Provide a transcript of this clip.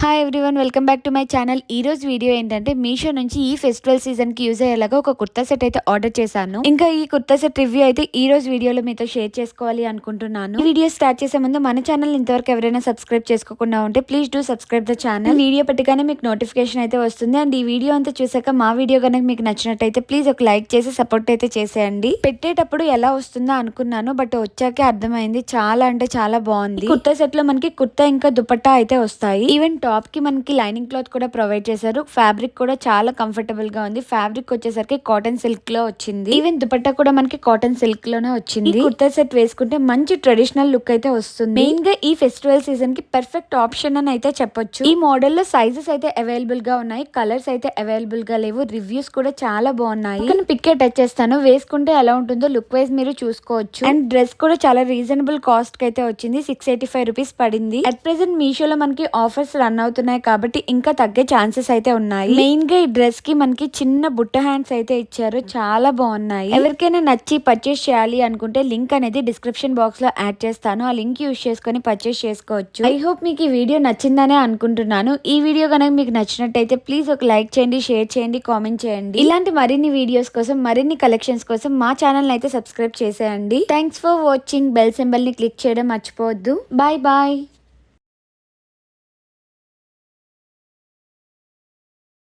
Hi everyone, welcome back to my channel. ఈ రోజు video ఏంటంటే మీషో నుంచి ఈ ఫెస్టివల్ సీజన్ కి యూజ్ అయ్యేలాగా ఒక కుర్తా సెట్ అయితే ఆర్డర్ చేశాను. ఇంకా ఈ కుర్తా సెట్ రివ్యూ అయితే ఈ రోజు వీడియోలో మీతో షేర్ చేసుకోవాలి అనుకుంటున్నాను. ఈ వీడియో స్టార్ట్ చేసే ముందు మన ఛానల్ ఇంతవరకు ఎవరైనా సబ్స్క్రైబ్ చేసుకోకుండా ఉంటే please do subscribe the channel. Video పెట్టగానే మీకు నోటిఫికేషన్ అయితే వస్తుంది. అండ్ ఈ వీడియో అంతా చూసాక మా వీడియో కనుక మీకు నచ్చినట్టయితే ప్లీజ్ ఒక లైక్ చేసి సపోర్ట్ అయితే చేసేయండి. పెట్టేటప్పుడు ఎలా వస్తుందో అనుకున్నాను, బట్ వచ్చాకే అర్థమైంది చాలా అంటే చాలా బాగుంది. కుర్తా సెట్ లో మనకి కుర్తా ఇంకా దుపట్టా అయితే వస్తాయి. ఈవెన్ టాప్ కి మనకి లైనింగ్ క్లాత్ కూడా ప్రొవైడ్ చేశారు. ఫ్యాబ్రిక్ కూడా చాలా కంఫర్టబుల్ గా ఉంది. ఫ్యాబ్రిక్ వచ్చేసరికి కాటన్ సిల్క్ లో వచ్చింది. ఈవెన్ దుపట్టా కూడా మనకి కాటన్ సిల్క్ లోనే వచ్చింది. కుర్తా సెట్ వేసుకుంటే మంచి ట్రెడిషనల్ లుక్ అయితే వస్తుంది. మెయిన్ గా ఈ ఫెస్టివల్ సీజన్ కి పర్ఫెక్ట్ ఆప్షన్ అని అయితే చెప్పొచ్చు. ఈ మోడల్ లో సైజెస్ అయితే అవైలబుల్ గా ఉన్నాయి, కలర్స్ అయితే అవైలబుల్ గా లేవు. రివ్యూస్ కూడా చాలా బాగున్నాయి. పిక్ టచ్ చేస్తాను, వేసుకుంటే ఎలా ఉంటుందో లుక్ వైజ్ మీరు చూసుకోవచ్చు. అండ్ డ్రెస్ కూడా చాలా రీజనబుల్ కాస్ట్ కి అయితే వచ్చింది. 685 రూపీస్ పడింది. అట్ ప్రెసెంట్ మీషోలో మనకి ఆఫర్స్ రన్ అవుతున్నాయి కాబట్టి ఇంకా తగ్గే ఛాన్సెస్ అయితే ఉన్నాయి. మెయిన్ గా ఈ డ్రెస్ కి మనకి చిన్న బుట్ట హ్యాండ్స్ అయితే ఇచ్చారు, చాలా బాగున్నాయి. ఎవరికైనా నచ్చి పర్చేస్ చేయాలి అనుకుంటే లింక్ అనేది డిస్క్రిప్షన్ బాక్స్ లో యాడ్ చేస్తాను. ఆ లింక్ యూజ్ చేసుకుని పర్చేస్ చేసుకోవచ్చు. ఐ హోప్ మీకు ఈ వీడియో నచ్చిందనే అనుకుంటున్నాను. ఈ వీడియో కనుక మీకు నచ్చినట్టయితే ప్లీజ్ ఒక లైక్ చేయండి, షేర్ చేయండి, కామెంట్ చేయండి. ఇలాంటి మరిన్ని వీడియోస్ కోసం, మరిన్ని కలెక్షన్స్ కోసం మా ఛానల్ అయితే సబ్స్క్రైబ్ చేసేయండి. Thanks for watching. Bell symbol ని క్లిక్ చేయడం మర్చిపోవద్దు. Bye bye.